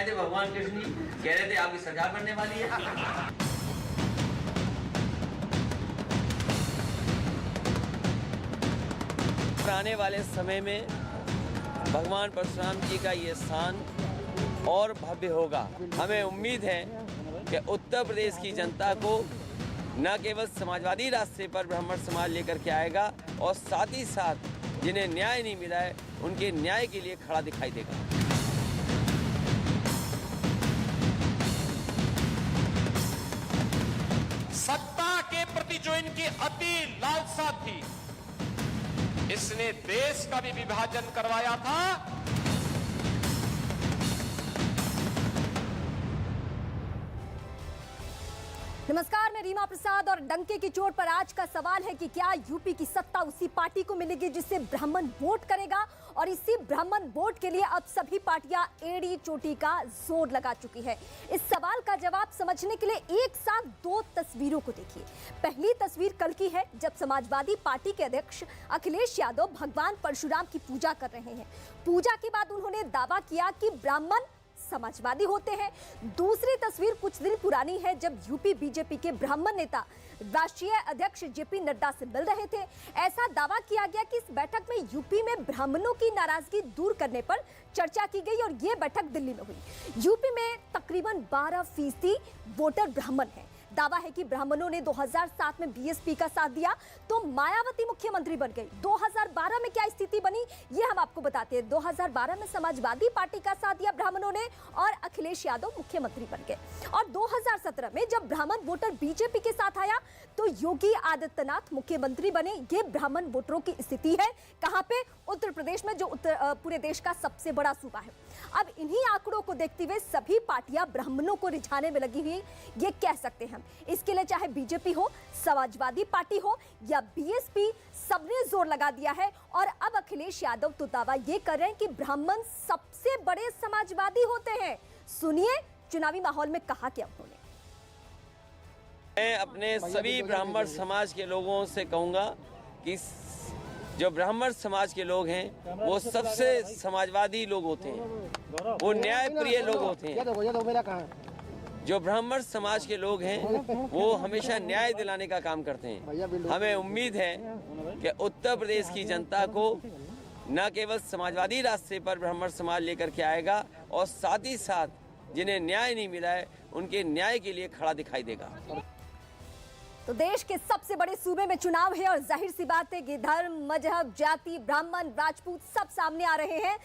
आए थे भगवान कृष्ण जी, कह रहे थे आपकी सरकार बनने वाली है। आने वाले समय में भगवान परशुराम जी का ये स्थान और भव्य होगा। हमें उम्मीद है कि उत्तर प्रदेश की जनता को न केवल समाजवादी रास्ते पर ब्राह्मण समाज लेकर के आएगा और साथ ही साथ जिन्हें न्याय नहीं मिला है उनके न्याय के लिए खड़ा दिखाई देगा। सत्ता के प्रति जो इनकी अति लालसा थी, इसने देश का भी विभाजन करवाया था। नमस्कार, मैं रीमा प्रसाद और डंके की चोट पर आज का सवाल है कि क्या यूपी की सत्ता उसी पार्टी को मिलेगी जिससे ब्राह्मण वोट करेगा, और इसी ब्राह्मण वोट के लिए अब सभी पार्टियां एड़ी चोटी का जोर लगा चुकी है। इस सवाल का जवाब समझने के लिए एक साथ दो तस्वीरों को देखिए। पहली तस्वीर कल की है जब समाजवादी पार्टी के अध्यक्ष अखिलेश यादव भगवान परशुराम की पूजा कर रहे हैं। पूजा के बाद उन्होंने दावा किया कि ब्राह्मण समाजवादी होते हैं। दूसरी तस्वीर कुछ दिन पुरानी है जब यूपी बीजेपी के ब्राह्मण नेता राष्ट्रीय अध्यक्ष जेपी नड्डा से मिल रहे थे। ऐसा दावा किया गया कि इस बैठक में यूपी में ब्राह्मणों की नाराजगी दूर करने पर चर्चा की गई और यह बैठक दिल्ली में हुई। यूपी में तकरीबन 12% वोटर ब्राह्मण हैं। दावा है कि ब्राह्मणों ने 2007 में बीएसपी का साथ दिया तो मायावती मुख्यमंत्री बन गई। 2012 में क्या स्थिति बनी ये हम आपको बताते हैं। 2012 में समाजवादी पार्टी का साथ दिया ब्राह्मणों ने और अखिलेश यादव मुख्यमंत्री बन गए। और 2017 में जब ब्राह्मण वोटर बीजेपी के साथ आया तो योगी आदित्यनाथ मुख्यमंत्री बने। ये ब्राह्मण वोटरों की स्थिति है कहां पे? उत्तर प्रदेश में, जो पूरे देश का सबसे बड़ा सूबा है। अब इन्हीं आंकड़ों को देखते हुए सभी पार्टियां ब्राह्मणों को रिझाने में लगी हुई ये कह सकते हैं। इसके लिए चाहे बीजेपी हो, समाजवादी पार्टी हो या बीएसपी, सबने जोर लगा दिया है। और अब अखिलेश यादव तो दावा ये कर रहे हैं कि ब्राह्मण सबसे बड़े समाजवादी होते हैं। सुनिए चुनावी माहौल में कहा क्या उन्होंने। मैं अपने सभी ब्राह्मण समाज के लोगों से कहूंगा कि जो ब्राह्मण समाज के लोग हैं वो सबसे समाजवादी लोग होते हैं, वो न्याय प्रिय लोग होते हैं। जो ब्राह्मण समाज के लोग हैं वो हमेशा न्याय दिलाने का काम करते हैं। हमें उम्मीद है कि उत्तर प्रदेश की जनता को न केवल समाजवादी रास्ते पर ब्राह्मण समाज लेकर के आएगा और साथ ही साथ जिन्हें न्याय नहीं मिला है उनके न्याय के लिए खड़ा दिखाई देगा। तो देश के सबसे बड़े सूबे में चुनाव है और जाहिर सी बात है कि धर्म, मजहब, जाति, ब्राह्मण, राजपूत सब सामने आ रहे हैं।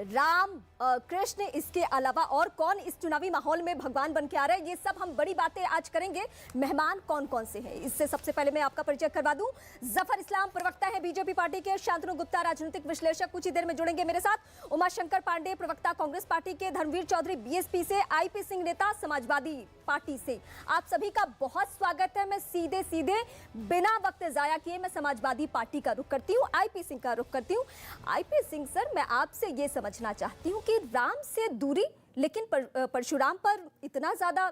राम, कृष्ण, इसके अलावा और कौन इस चुनावी माहौल में भगवान बन के आ रहे हैं, ये सब हम बड़ी बातें आज करेंगे। मेहमान कौन कौन से हैं इससे सबसे पहले मैं आपका परिचय करवा दूं। जफर इस्लाम प्रवक्ता है बीजेपी पार्टी के, शांतनु गुप्ता राजनीतिक विश्लेषक कुछ ही देर में जुड़ेंगे मेरे साथ, उमाशंकर पांडे प्रवक्ता कांग्रेस पार्टी के, धर्मवीर चौधरी बीएसपी से, आईपी सिंह नेता समाजवादी पार्टी से। आप सभी का बहुत स्वागत है। मैं सीधे सीधे बिना वक्त जाया किए मैं समाजवादी पार्टी का रुख करती हूँ, आईपी सिंह का रुख करती हूँ। आईपी सिंह सर, मैं आपसे ये समझना चाहती हूँ कि राम से दूरी लेकिन परशुराम पर इतना ज्यादा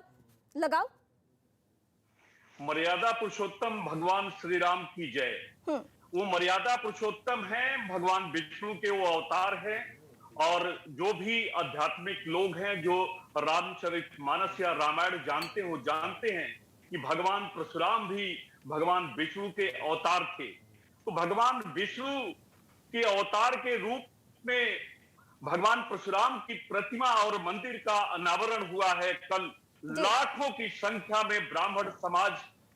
लगाव। मर्यादा पुरुषोत्तम भगवान श्री राम की जय। वो मर्यादा पुरुषोत्तम है, भगवान विष्णु के वो अवतार है। और जो भी आध्यात्मिक लोग हैं जो रामचरितमानस या रामायण जानते हो, जानते हैं कि भगवान परशुराम भी भगवान विष्णु के अवतार थे। तो भगवान विष्णु के अवतार के रूप में भगवान परशुराम की प्रतिमा और मंदिर का अनावरण हुआ है कल। लाखों की संख्या में ब्राह्मण समाज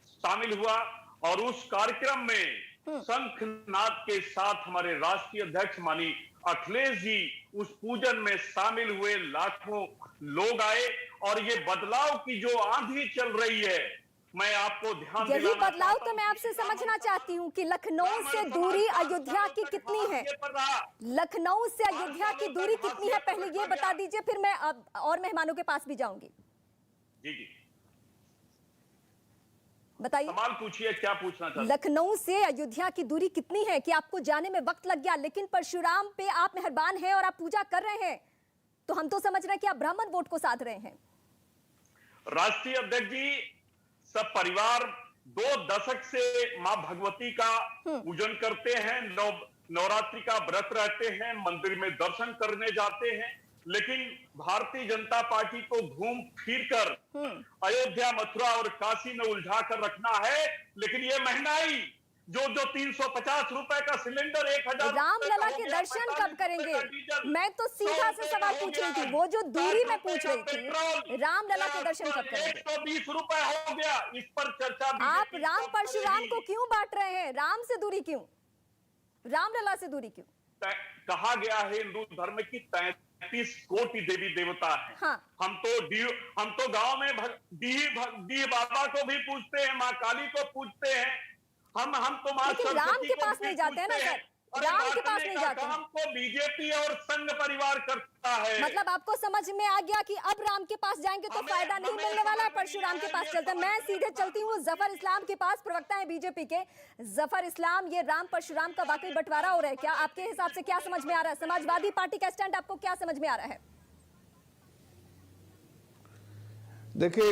शामिल हुआ और उस कार्यक्रम में शंखनाद के साथ हमारे राष्ट्रीय अध्यक्ष माननीय अखिलेश जी उस पूजन में शामिल हुए। लाखों लोग आए और ये बदलाव की जो आंधी चल रही है, मैं आपको ध्यान दिलाना यही बदलाव तो मैं आपसे समझना चाहती हूँ कि लखनऊ से दूरी अयोध्या की कितनी है। लखनऊ से अयोध्या की दूरी कितनी है पहले ये बता दीजिए, फिर मैं और मेहमानों के पास भी जाऊंगी। जी जी बताइए, सवाल पूछिए, क्या पूछना चाहते हैं? लखनऊ से अयोध्या की दूरी कितनी है कि आपको जाने में वक्त लग गया, लेकिन परशुराम पे आप मेहरबान हैं और आप पूजा कर रहे हैं, तो हम तो समझ रहे हैं कि आप ब्राह्मण वोट को साध रहे हैं। राष्ट्रीय अध्यक्ष जी, सब परिवार 2 दशक से मां भगवती का पूजन करते हैं, नवरात्रि का व्रत रहते हैं, मंदिर में दर्शन करने जाते हैं। लेकिन भारतीय जनता पार्टी को घूम फिर कर अयोध्या, मथुरा और काशी में उलझा कर रखना है। लेकिन ये महंगाई जो 350 रुपए का सिलेंडर, 1000 रामलला के दर्शन कब करेंगे? मैं तो सीधा से सवाल पूछ रही थी, वो जो दूरी में पूछ रही थी, रामलला के दर्शन कब करेंगे? 120 रुपए हो गया, इस पर चर्चा। आप राम परशुराम को क्यों बांट रहे हैं? राम से दूरी क्यों, रामलला से दूरी क्यों? कहा गया है हिंदू धर्म की 33 कोटि देवी देवता है। हाँ। हम तो गांव में डी बाबा को भी पूछते हैं, माँ काली को पूछते हैं। हम तो माँ लेकिन राम के पास नहीं जाते हैं ना सर, राम के पास नहीं जाते हैं। हमको बीजेपी और संघ परिवार करता है। मतलब आपको समझ में आ गया कि अब राम के पास जाएंगे तो फायदा नहीं मिलने वाला है, परशुराम के पास चलते हैं। मैं सीधे चलती हूँ जफर इस्लाम के पास, प्रवक्ता है बीजेपी के। जफर इस्लाम, ये राम परशुराम का वाकई बंटवारा हो रहा है क्या? आपके हिसाब से क्या समझ में आ रहा है? समाजवादी पार्टी का स्टैंड आपको क्या समझ में आ रहा है? देखिए,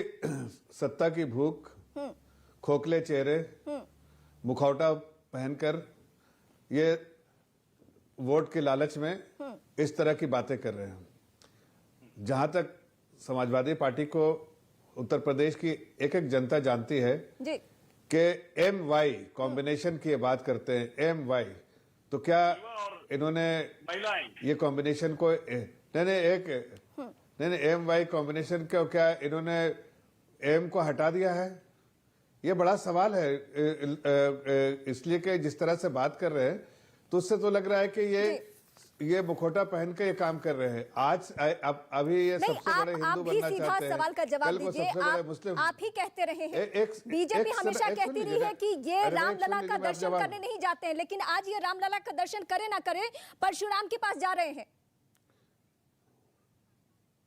सत्ता की भूख, खोखले चेहरे, मुखौटा पहनकर ये वोट के लालच में इस तरह की बातें कर रहे हैं। जहां तक समाजवादी पार्टी को उत्तर प्रदेश की एक एक जनता जानती है जी कि MY कॉम्बिनेशन की बात करते हैं, MY, तो क्या इन्होंने ये कॉम्बिनेशन को नहीं MY कॉम्बिनेशन को क्या इन्होंने M को हटा दिया है? ये बड़ा सवाल है, इसलिए कि जिस तरह से बात कर रहे हैं तो उससे तो लग रहा है कि ये मुखौटा पहन के ये काम कर रहे हैं। आज अभी ये सबसे बड़े हिंदू बनना चाहते हैं, सवाल का जवाब दीजिए। मुस्लिम आप ही कहते रहे हैं, बीजेपी हमेशा कहती रही है कि ये रामलला का दर्शन करने नहीं जाते हैं, लेकिन आज ये रामलला का दर्शन करे ना करे परशुराम के पास जा रहे हैं।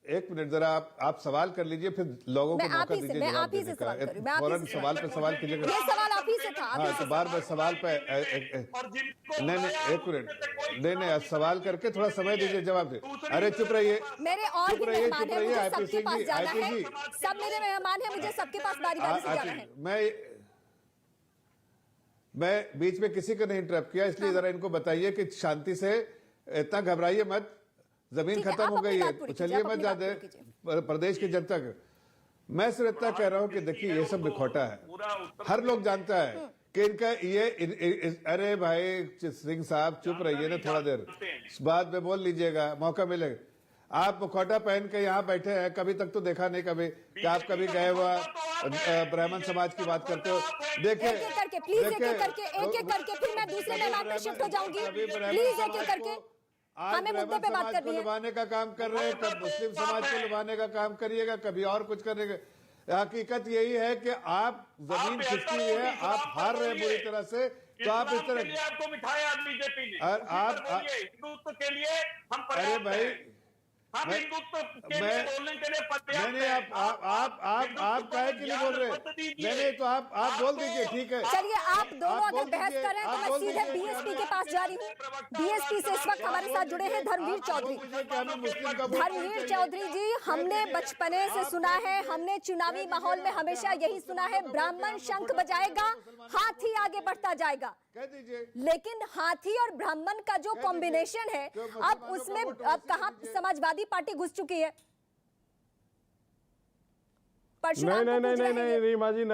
एक मिनट जरा आप सवाल कर लीजिए, फिर लोगों को मौका दीजिए जवाब देने का। फौरन सवाल पे सवाल कीजिएगा। ये सवाल आप ही से था। हाँ, तो बार बार सवाल पे नहीं, एक मिनट, नहीं, सवाल करके थोड़ा समय दीजिए, जवाब दे। अरे चुप रहिए, मेरे और भी मेहमान हैं, मुझे सबके पास जाना है। सब मेरे मेहमान हैं, मुझे सबके पास बारी बारी से जाना है। मैं बीच में किसी को नहीं इंटरप्ट किया, इसलिए जरा इनको बताइए कि शांति से, इतना घबराइए मत, जमीन खत्म हो गई है, चलिए मत जाते प्रदेश की जनता को। मैं सिर्फ इतना कह रहा हूं कि देखिए ये सब बिखौटा है, हर लोग जानता है कि इनका ये अरे भाई सिंह साहब चुप रहिए ना थोड़ा देर, बाद में बोल लीजिएगा, मौका मिलेगा। आप मुखौटा पहन के यहाँ बैठे हैं, कभी तक तो देखा नहीं कभी कि आप कभी गए हुआ ब्राह्मण समाज की बात करते हो। देखिए एक एक करके प्लीज, एक एक करके फिर मैं दूसरे मेहमान पे शिफ्ट हो जाऊंगी। प्लीज एक एक करके, हमें मुद्दे पे बात करनी है। लुभाने का काम कर रहे हैं, कब मुस्लिम समाज को लुभाने का काम करिएगा, कभी और कुछ करने का। हकीकत यही है कि आप जमीन खिसकी हुई है, आप हार रहे हैं बुरी तरह से, तो आप इस तरह आपको बिठाया बीजेपी ने। आप हिंदुत्व के लिए हम, अरे भाई, हम हिंदुत्व के लिए बोलने के लिए नहीं, आप काहे के लिए बोल रहे हैं? नहीं, तो आप बोल दीजिए, ठीक है। चलिए, आप दोनों अगर बहस कर रहे हैं तो मैं सीधे बीएसपी के पास जा रही हूँ। बीएसपी से इस वक्त हमारे साथ जुड़े हैं धर्मवीर चौधरी। धर्मवीर चौधरी जी, हमने बचपने से सुना है, हमने चुनावी माहौल में हमेशा यही सुना है, ब्राह्मण शंख बजाएगा, हाथी आगे बढ़ता जाएगा। लेकिन हाथी और ब्राह्मण का जो कॉम्बिनेशन है, अब उसमें अब कहां समाजवादी पार्टी घुस चुकी है? नहीं रीमा जी,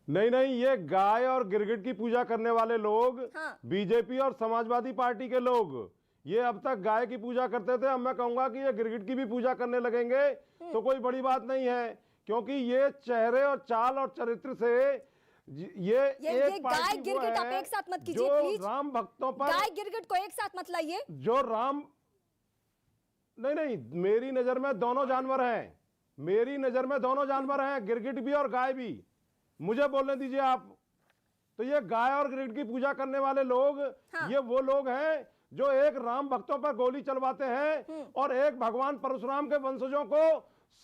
नहीं, ये गाय और गिरगिट की पूजा करने वाले लोग, बीजेपी और समाजवादी पार्टी के लोग, ये अब तक गाय की पूजा करते थे, अब मैं कहूंगा कि ये गिरगिट की भी पूजा करने लगेंगे तो कोई बड़ी बात नहीं है, क्योंकि ये चेहरे और चाल और चरित्र से ये एक गाय गिरगिट आप एक साथ मत कीजिए प्लीज। राम भक्तों पर गाय गिरगिट को एक साथ मत लाइए। जो राम नहीं, मेरी नजर में दोनों जानवर हैं, मेरी नजर में दोनों जानवर हैं, गिरगिट भी और गाय भी। मुझे बोलने दीजिए आप। तो ये गाय और गिरगिट की पूजा करने वाले लोग, ये वो लोग हैं जो एक राम भक्तों पर गोली चलवाते हैं और एक भगवान परशुराम के वंशजों को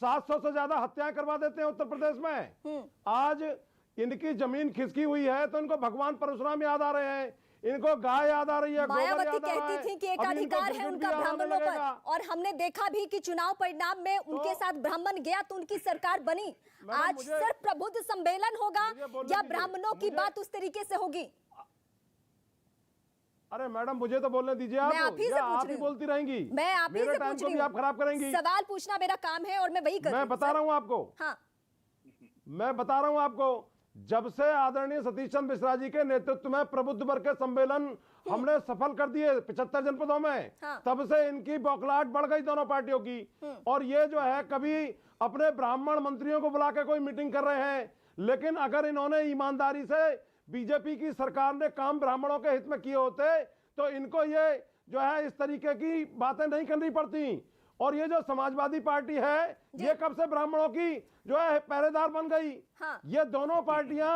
700 से ज्यादा हत्याएं करवा देते हैं उत्तर प्रदेश में। आज इनकी जमीन खिसकी हुई है तो इनको भगवान परशुराम याद आ रहे हैं, इनको गाय याद आ रही है, मायावती कहती थी कि एक अधिकार है उनका ब्राह्मणों पर, और हमने देखा भी कि चुनाव परिणाम में उनके साथ ब्राह्मण गया तो उनकी सरकार बनी। आज सिर्फ प्रबुद्ध सम्मेलन होगा या ब्राह्मणों की बात उस तरीके से होगी? अरे मैडम मुझे तो बोलने दीजिए आप, मैं आप ही से या पूछ आप रही ही हूँ। बोलती रहेंगी? मैं आप ही मेरे से टाइम पूछ को रही भी हूँ। आप खराब करेंगी। सवाल पूछना मेरा काम है और मैं वही कर रही मैं हूँ। बता रहा हूँ आपको, हाँ, मैं बता रहा हूं आपको, जब से आदरणीय सतीश चंद्र मिश्रा जी के नेतृत्व में प्रबुद्ध वर्ग के सम्मेलन हमने सफल कर दिए 75 जनपदों में, हाँ। तब से इनकी बौखलाहट बढ़ गई दोनों पार्टियों की। और ये जो है कभी अपने ब्राह्मण मंत्रियों को बुला के कोई मीटिंग कर रहे हैं, लेकिन अगर इन्होंने ईमानदारी से बीजेपी की सरकार ने काम ब्राह्मणों के हित में किए होते तो इनको ये जो है इस तरीके की बातें नहीं करनी पड़ती। और ये जो समाजवादी पार्टी है ये कब से ब्राह्मणों की जो है पहरेदार बन गई। हाँ। ये दोनों पार्टियां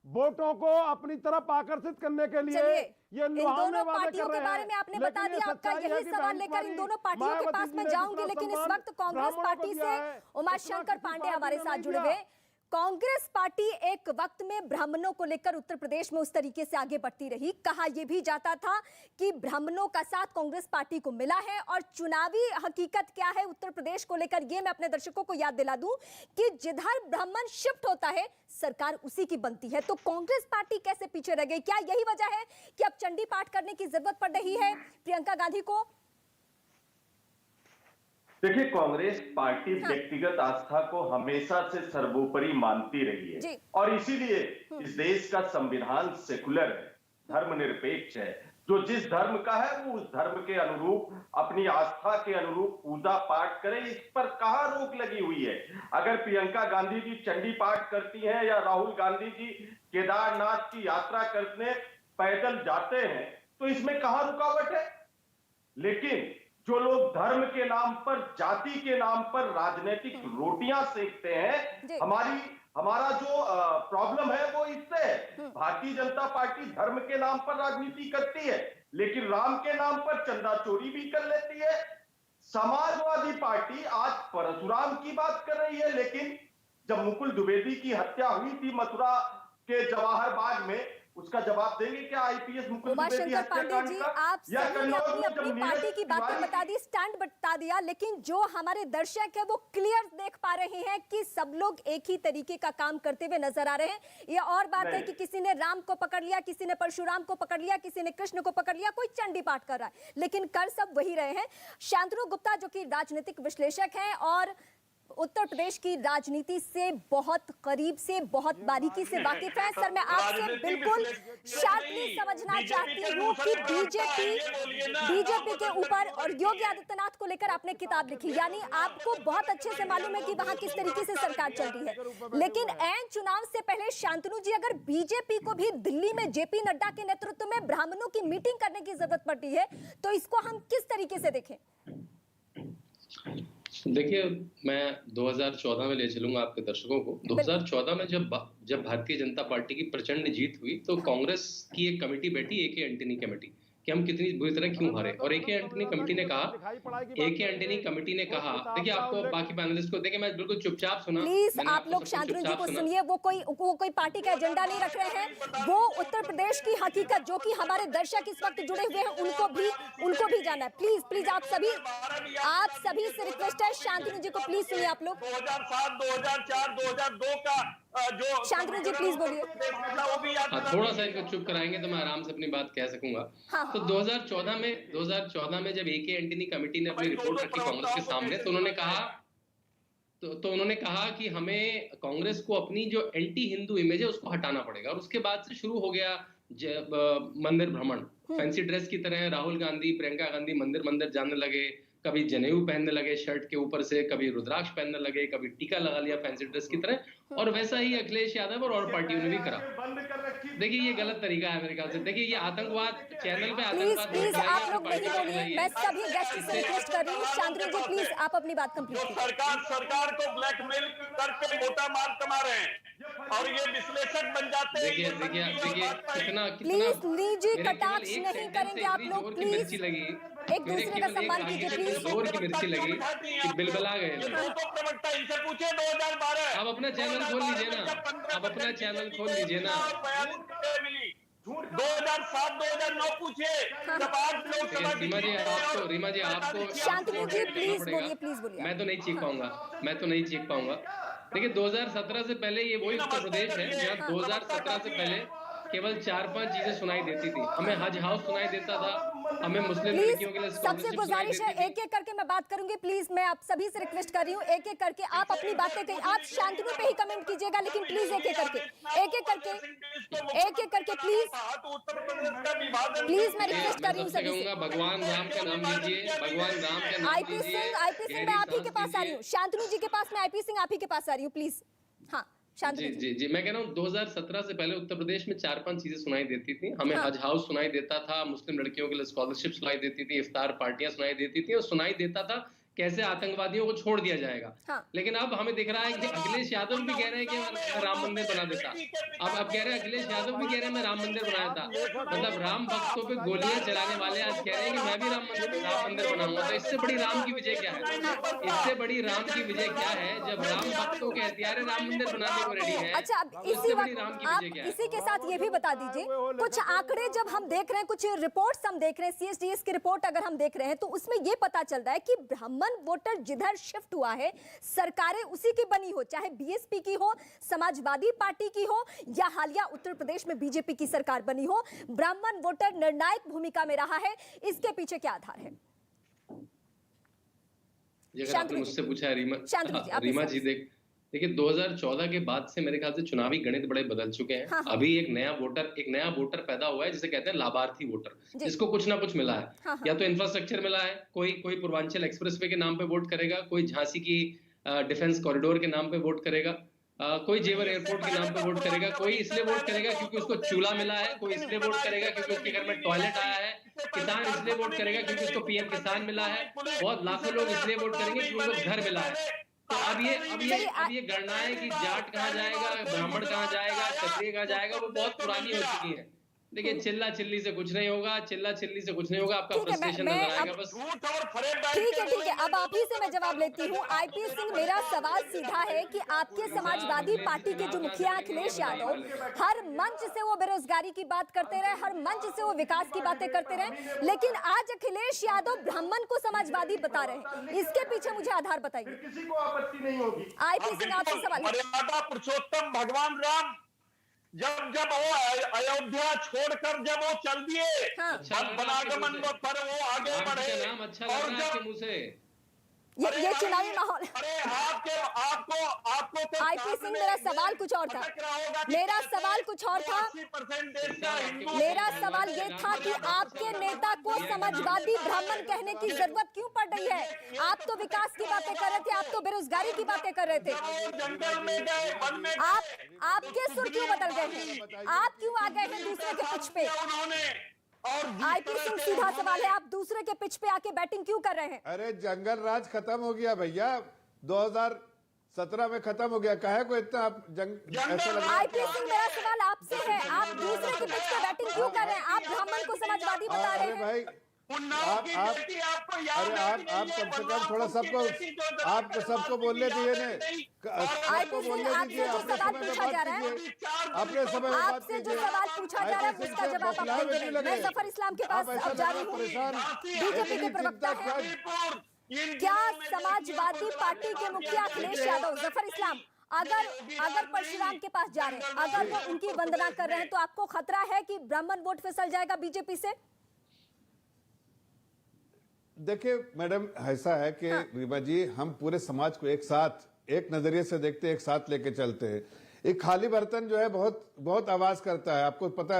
वोटों को अपनी तरफ आकर्षित करने के लिए चलिए, ये इन लुभावने दोनों वादे पार्टियों कर के रहे बारे हैं। में आपने लेकिन बता ये दिया। आपका सच्चाई है यही कि सवाल बैंक लेकर इन वाली दोनों पार्टियों के मायावती पास जी मैं ने जाऊंगी, जितना लेकिन इस सम्मान वक्त कांग्रेस ब्राह्मणों को पार्टी दिया से है, उमाशंकर उतना पांडे किसी हमारे पार्टी साथ ने जुड़े नहीं हुए। कांग्रेस पार्टी एक वक्त में ब्राह्मणों को लेकर उत्तर प्रदेश में उस तरीके से आगे बढ़ती रही। कहा यह भी जाता था कि ब्राह्मणों का साथ कांग्रेस पार्टी को मिला है। और चुनावी हकीकत क्या है उत्तर प्रदेश को लेकर, यह मैं अपने दर्शकों को याद दिला दूं कि जिधर ब्राह्मण शिफ्ट होता है सरकार उसी की बनती है। तो कांग्रेस पार्टी कैसे पीछे रह गई? क्या यही वजह है कि अब चंडी पाठ करने की जरूरत पड़ रही है प्रियंका गांधी को? देखिए, कांग्रेस पार्टी व्यक्तिगत आस्था को हमेशा से सर्वोपरि मानती रही है और इसीलिए इस देश का संविधान सेकुलर है, धर्मनिरपेक्ष है। जो जिस धर्म का है वो उस धर्म के अनुरूप अपनी आस्था के अनुरूप पूजा पाठ करे, इस पर कहाँ रोक लगी हुई है। अगर प्रियंका गांधी जी चंडी पाठ करती हैं या राहुल गांधी जी केदारनाथ की यात्रा करने पैदल जाते हैं तो इसमें कहाँ रुकावट है। लेकिन जो लोग धर्म के नाम पर, जाति के नाम पर राजनीतिक रोटियां सेकते हैं, हमारा जो प्रॉब्लम है वो इससे है। भारतीय जनता पार्टी धर्म के नाम पर राजनीति करती है लेकिन राम के नाम पर चंदा चोरी भी कर लेती है। समाजवादी पार्टी आज परशुराम की बात कर रही है, लेकिन जब मुकुल द्विवेदी की हत्या हुई थी मथुरा के जवाहर बाग में, उसका जवाब देंगे क्या आईपीएस मुकुल द्विवेदी पांडे जी? आप सभी ने अपनी पार्टी की बातें बता दी, स्टैंड बता दिया, लेकिन जो हमारे दर्शक है वो क्लियर देख पा रहे हैं कि सब लोग एक ही तरीके का काम करते हुए नजर आ रहे हैं। ये और बात है कि किसी ने राम को पकड़ लिया, किसी ने परशुराम को पकड़ लिया, किसी ने कृष्ण को पकड़ लिया, कोई चंडी पाठ कर रहा है, लेकिन कर सब वही रहे हैं। शांतनु गुप्ता जो कि राजनीतिक विश्लेषक हैं और उत्तर प्रदेश की राजनीति से बहुत करीब से, बहुत बारीकी से वाकिफ है। सर, मैं आपसे बिल्कुल शार्पली समझना चाहती हूँ कि बीजेपी के ऊपर और योगी आदित्यनाथ को लेकर आपने किताब लिखी, यानी आपको बहुत अच्छे से मालूम है कि वहां किस तरीके से सरकार चल रही है। लेकिन ऐन चुनाव से पहले शांतनु जी, अगर बीजेपी को भी दिल्ली में जेपी नड्डा के नेतृत्व में ब्राह्मणों की मीटिंग करने की जरूरत पड़ती है, तो इसको हम किस तरीके से देखें? देखिए, मैं 2014 में ले चलूंगा आपके दर्शकों को। 2014 में जब भारतीय जनता पार्टी की प्रचंड जीत हुई तो कांग्रेस की एक कमेटी बैठी, एके एंटनी कमेटी, कि हम कितनी बुरी तरह क्यों हारे। और एके एंटनी कमेटी ने कहा, देखिए आपको बाकी पैनलिस्ट को, देखिए मैं बिल्कुल चुपचाप सुना। प्लीज आप लोग शांतनु जी को सुनिए, वो कोई पार्टी का एजेंडा नहीं रख रहे हैं, वो उत्तर प्रदेश की हकीकत जो कि हमारे दर्शक इस वक्त जुड़े हुए हैं उनको भी जाना है। प्लीज आप सभी से रिक्वेस्ट है, शांतनु जी को प्लीज सुनिए आप लोग। 2007, 2004, 2002 का जो शांतनु जी प्लीज बोलिए। थोड़ा सा इनको चुप कराएंगे तो मैं आराम से अपनी बात कह सकूंगा। तो 2014 में जब एके एंटनी कमेटी ने अपनी रिपोर्ट रखी कांग्रेस के सामने, तो उन्होंने कहा कि हमें कांग्रेस को अपनी जो एंटी हिंदू इमेज है उसको हटाना पड़ेगा। और उसके बाद से शुरू हो गया मंदिर भ्रमण। फैंसी ड्रेस की तरह राहुल गांधी, प्रियंका गांधी मंदिर जाने लगे, कभी जनेऊ पहनने लगे शर्ट के ऊपर से, कभी रुद्राक्ष पहनने लगे, कभी टीका लगा लिया फैंसी ड्रेस की तरह। और वैसा ही अखिलेश यादव और पार्टियों ने भी करा। देखिए ये गलत तरीका है मेरे ख्याल से। देखिए ये आतंकवाद, चैनल पे आतंकवाद। प्लीज आप लोग नहीं बोलिए, मैं सभी गेस्ट से रिक्वेस्ट कर रही हूँ। शांतनु जी प्लीज आप अपनी बात कंप्लीट कीजिए। सरकार को ब्लैकमेल करके मोटा माल कमा रहे हैं और ये विश्लेषक बन जाते हैं। देखिए कितना प्लीज लीजिए, कटाक्ष नहीं करेंगे आप लोग, प्लीज एक दूसरे का सम्मान कीजिए प्लीज। जोर की मिर्ची लगी कि बिलबिला गए। इनसे पूछे 2012 आप अपना चैनल खोल लीजिए ना, आप अपना चैनल खोल लीजिए ना। 2007-2009 पूछिए जब आप लोकसभा रीमा जी आपको शांतनु जी प्लीज बोलिए। मैं तो नहीं चीख पाऊंगा। देखिए 2017 से पहले ये वही उत्तर प्रदेश है जहाँ 2017 से पहले केवल 4-5 चीजें सुनाई देती थी। हमें हज हाउस सुनाई देता था, हमें मुस्लिम लड़कियों के लिए सबसे गुजारिश है, एक एक करके मैं बात करूंगी। प्लीज मैं आप सभी से रिक्वेस्ट कर रही हूँ, एक एक करके आप अपनी बातें कही। आप शांतनु पे ही कमेंट कीजिएगा, लेकिन प्लीज एक एक करके प्लीज मैं रिक्वेस्ट कर रही हूँ सभी से। भगवान राम का नाम लीजिए, भगवान राम का नाम आईपी सिंह मैं आप ही के पास आ रही हूँ, शांतनु जी के पास मैं आईपी सिंह आप ही के पास आ रही हूँ, प्लीज। हाँ जी, मैं कह रहा हूँ 2017 से पहले उत्तर प्रदेश में 4-5 चीजें सुनाई देती थी। हमें हज हाउस सुनाई देता था, मुस्लिम लड़कियों के लिए स्कॉलरशिप सुनाई देती थी, इफ्तार पार्टियां सुनाई देती थी, और सुनाई देता था कैसे आतंकवादियों को छोड़ दिया जाएगा। लेकिन अब हमें दिख रहा है कि अखिलेश यादव भी कह रहे हैं कि मैं राम मंदिर बना देता। अब कह रहे हैं, अखिलेश यादव भी कह रहे हैं मैं राम मंदिर बनाया था। मतलब राम भक्तों पे गोलियां चलाने वाले आज कह रहे हैं कि मैं भी राम मंदिर बनाऊंगा। तो इससे बड़ी राम की विजय क्या है? इससे बड़ी राम की विजय क्या है जब राम भक्तों के हथियार राम मंदिर बनाने को रेडी है? अच्छा, अब इसी के साथ ये भी बता दीजिए, कुछ आंकड़े जब हम देख रहे हैं, कुछ रिपोर्ट्स हम देख रहे हैं, सीएसडीएस की रिपोर्ट अगर हम देख रहे हैं, तो उसमें ये पता चल रहा है कि ब्राह्मण वोटर जिधर शिफ्ट हुआ है, सरकारें उसी की बनी हो, चाहे बीएसपी की हो, समाजवादी पार्टी की हो, या हालिया उत्तर प्रदेश में बीजेपी की सरकार बनी हो, ब्राह्मण वोटर निर्णायक भूमिका में रहा है। इसके पीछे क्या आधार है? आपने मुझसे पूछा है रीमा जी, देखिए 2014 के बाद से मेरे ख्याल से चुनावी गणित बड़े बदल चुके हैं। हाँ। अभी एक नया वोटर पैदा हुआ है, जिसे कहते हैं लाभार्थी वोटर, जिसको कुछ ना कुछ मिला है। हाँ। या तो इंफ्रास्ट्रक्चर मिला है, कोई पूर्वांचल एक्सप्रेसवे के नाम पे वोट करेगा, कोई झांसी की डिफेंस कॉरिडोर के नाम पे वोट करेगा, कोई जेवर एयरपोर्ट के नाम पे वोट करेगा, कोई इसलिए वोट करेगा क्योंकि उसको चूल्हा मिला है, कोई इसलिए वोट करेगा क्योंकि उसके घर में टॉयलेट आया है, किसान इसलिए वोट करेगा क्योंकि उसको पीएम किसान मिला है, बहुत लाखों लोग इसलिए वोट करेंगे क्योंकि उनको घर मिला है। तो अब ये गणनाएं कि जाट कहाँ जाएगा, ब्राह्मण कहाँ जाएगा, क्षत्रिय कहाँ जाएगा, वो बहुत पुरानी हो चुकी है। देखिए चिल्ला चिल्ली से कुछ नहीं होगा, आपका फ्रस्ट्रेशन नजर आएगा बस। ठीक है, अब आप ही से मैं जवाब लेती हूँ। आईपी सिंह, मेरा सवाल सीधा है कि आपके समाजवादी पार्टी के जो मुखिया अखिलेश यादव, हर मंच से वो बेरोजगारी की बात करते रहे, हर मंच से वो विकास की बातें करते रहे, लेकिन आज अखिलेश यादव ब्राह्मण को समाजवादी बता रहे हैं। इसके पीछे मुझे आधार बताइए। किसी को आपत्ति नहीं होगी। आईपी सिंह, आपसे सवाल है। मर्यादा पुरुषोत्तम भगवान राम जब वो अयोध्या छोड़कर जब वो चल दिए, वनागमन पर वो आगे बढ़े, नाम अच्छा लग रहा है आपके मुंह से। ये चुनावी माहौल। अरे आपको आईपी सिंह, मेरा सवाल कुछ और था। मेरा सवाल ये था कि आपके नेता को समाजवादी ब्राह्मण कहने की जरूरत क्यों पड़ रही है? आप तो विकास की बातें कर रहे थे, आप तो बेरोजगारी की बातें कर रहे थे। आपके सुर क्यों बदल गए हैं? आप क्यों आ गए हैं दूसरे के पिच पे? आईपी सिंह, सीधा सवाल है, आप दूसरे के पिच पे आके बैटिंग क्यों कर रहे हैं? अरे जंगल राज खत्म हो गया भैया, 2017 में खत्म हो गया, काहे को इतना आप ऐसा लग रहा है? आईपी सिंह, मेरा सवाल आपसे है, आप दूसरे के पिच पे बैटिंग क्यों कर रहे हैं? आप ब्राह्मण को समाजवादी बता रहे हैं। भाई आप कम से कम थोड़ा आपको सबको बोलने दिए आपसे जो सवाल पूछा जा रहा है, आपसे जो सवाल पूछा जा रहा है उसका जवाब आप नहीं दे रहे। मैं जफर इस्लाम के पास अब जा रही हूँ, बीजेपी के प्रवक्ता हैं। क्या समाजवादी पार्टी के मुखिया अखिलेश यादव, जफर इस्लाम, अगर परशुराम के पास जा रहे हैं, अगर वो उनकी वंदना कर रहे हैं, तो आपको खतरा है कि ब्राह्मण वोट फिसल जाएगा बीजेपी से? देखिए मैडम, ऐसा है कि रीमा जी, हम पूरे समाज को एक साथ, एक नजरिए से देखते हैं, एक साथ लेके चलते हैं। एक खाली बर्तन जो है बहुत आवाज करता है, आपको पता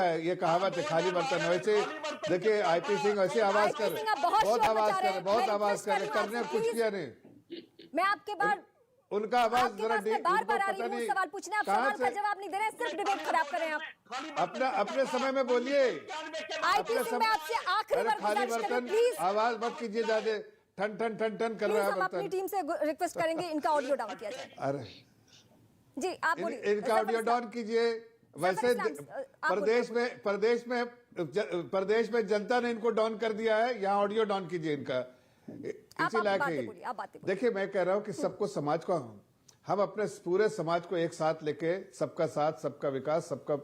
है ये कहावत है, खाली बर्तन। वैसे देखिए आईपी सिंह वैसे बहुत आवाज कर करने कुछ किया नहीं। मैं आपके बाद उनका आवाज जरा बार आ रही हूँ सवाल पूछने, आप सवाल का जवाब नहीं दे रहे, सिर्फ डिबेट खराब कर रहे हैं आप। अपने समय में बोलिए। आईपी सिंह, मैं आपसे आखिरी बार खाली बर्तन आवाज मत कीजिए, ज्यादा ठन ठन ठन ठन कर रहा है। हम अपनी टीम से रिक्वेस्ट करेंगे इनका ऑडियो डाउन किया जाए। अरे जी, आप बोलिए। इनका ऑडियो डाउन कीजिए। वैसे प्रदेश में जनता ने इनको डाउन कर दिया है, यहाँ ऑडियो डाउन कीजिए इनका। इसी लायक ही देखिए, मैं कह रहा हूँ कि सबको, समाज को, हम अपने पूरे समाज को एक साथ लेके, सबका साथ, सबका विकास, सबका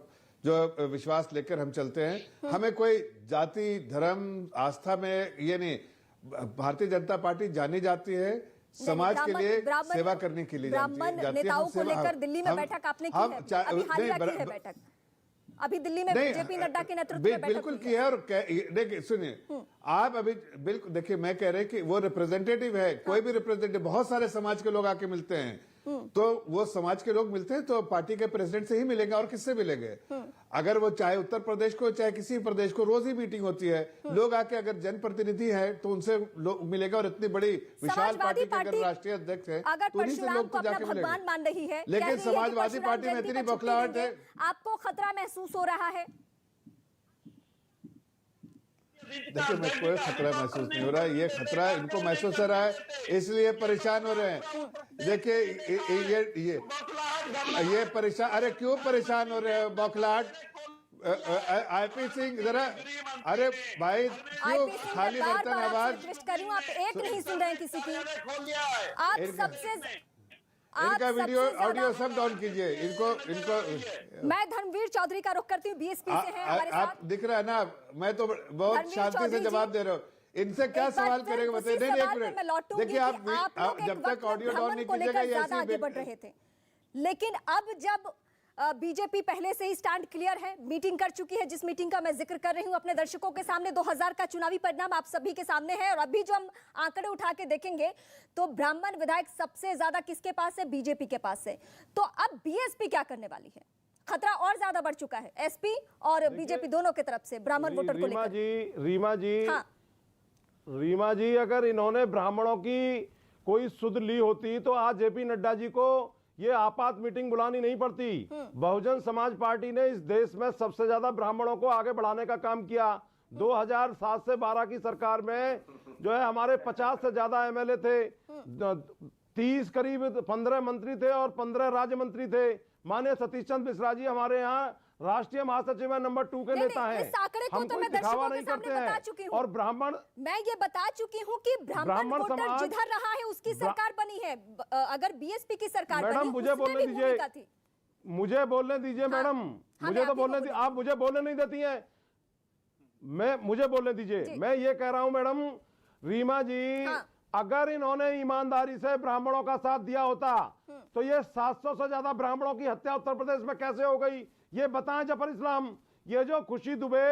जो विश्वास लेकर हम चलते हैं। हमें कोई जाति, धर्म, आस्था में ये नहीं। भारतीय जनता पार्टी जानी जाती है समाज के लिए सेवा करने के लिए। ब्राह्मण नेताओं को लेकर दिल्ली में बैठक आपने की है, अभी हालिया की है बैठक। अभी दिल्ली में जेपी नड्डा के नेतृत्व में बैठक बिल्कुल की है। और देखिए सुनिए, आप अभी बिल्कुल देखिए, मैं कह रहे कि वो रिप्रेजेंटेटिव है, कोई भी रिप्रेजेंटेटिव, बहुत सारे समाज के लोग आके मिलते हैं, तो वो समाज के लोग मिलते हैं तो पार्टी के प्रेसिडेंट से ही मिलेंगे और किससे मिलेंगे। अगर वो चाहे उत्तर प्रदेश को चाहे किसी प्रदेश को, रोज ही मीटिंग होती है, लोग आके अगर जनप्रतिनिधि है तो उनसे मिलेगा। और इतनी बड़ी विशाल पार्टी के अगर राष्ट्रीय अध्यक्ष है तो उन्हीं से लोग तो जाके भगवान मान रही है, लेकिन समाजवादी पार्टी में इतनी बौखलाहट है। आपको खतरा महसूस हो रहा है? देखिए, मेरे को खतरा महसूस नहीं हो रहा है, ये खतरा इनको महसूस हो रहा है, इसलिए परेशान हो रहे हैं। देखिए ये परेशान, अरे क्यों परेशान हो रहे हैं? बौखलाहट आईपी सिंह जरा, अरे भाई क्यों खाली बर्तन आवाज करूं? आप एक नहीं सुन रहे हैं किसी की। आप सबसे इनका वीडियो ऑडियो सब डाउन कीजिए। इनको मैं धर्मवीर चौधरी का रुख करती हूँ, बीएसपी से हैं हमारे साथ। आप दिख रहा है ना, मैं तो बहुत शांति से जवाब दे रहा हूँ। इनसे क्या सवाल करेंगे बताइए? नहीं, एक मिनट देखिए, आप जब तक ऑडियो डाउन नहीं कीजिएगा ये ऐसे आगे बढ़ रहे थे, लेकिन अब जब बीजेपी पहले से ही स्टैंड क्लियर है, मीटिंग कर चुकी है, जिस मीटिंग का मैं जिक्र कर रही हूं अपने दर्शकों के सामने, 2000 का चुनावी परिणाम आप सभी के सामने है। और अभी जो हम आंकड़े उठा के देखेंगे तो ब्राह्मण विधायक सबसे ज्यादा किसके पास है? बीजेपी के पास है। तो अब बीएसपी क्या करने वाली है? खतरा और ज्यादा बढ़ चुका है एसपी और बीजेपी दोनों की तरफ से ब्राह्मण वोटर को लेकर। रीमा जी, अगर इन्होंने ब्राह्मणों की कोई सुध ली होती तो आज जेपी नड्डा जी को ये आपात मीटिंग बुलानी नहीं पड़ती। बहुजन समाज पार्टी ने इस देश में सबसे ज्यादा ब्राह्मणों को आगे बढ़ाने का काम किया। 2007 से 12 की सरकार में जो है हमारे 50 से ज्यादा एमएलए थे, 30 करीब 15 मंत्री थे और 15 राज्य मंत्री थे। माननीय सतीश चंद्र मिश्रा जी हमारे यहाँ राष्ट्रीय महासचिव नंबर 2 के नेता हैं। हम कोई दिखावा नहीं करते हैं। और ब्राह्मण, मैं ये बता चुकी हूँ कि ब्राह्मण वोटर जिधर रहा है उसकी सरकार बनी है। अगर बीएसपी की सरकार मैडम मुझे बोलने दीजिए, मुझे बोलने दीजिए मैडम, मुझे तो बोलने दीजिए। आप मुझे बोलने नहीं देती हैं, मुझे बोलने दीजिए। मैं ये कह रहा हूँ मैडम रीमा जी, अगर इन्होंने ईमानदारी से ब्राह्मणों का साथ दिया होता तो ये 700 से ज्यादा ब्राह्मणों की हत्या उत्तर प्रदेश में कैसे हो गई ये बताएं जफर इस्लाम। ये जो खुशी दुबे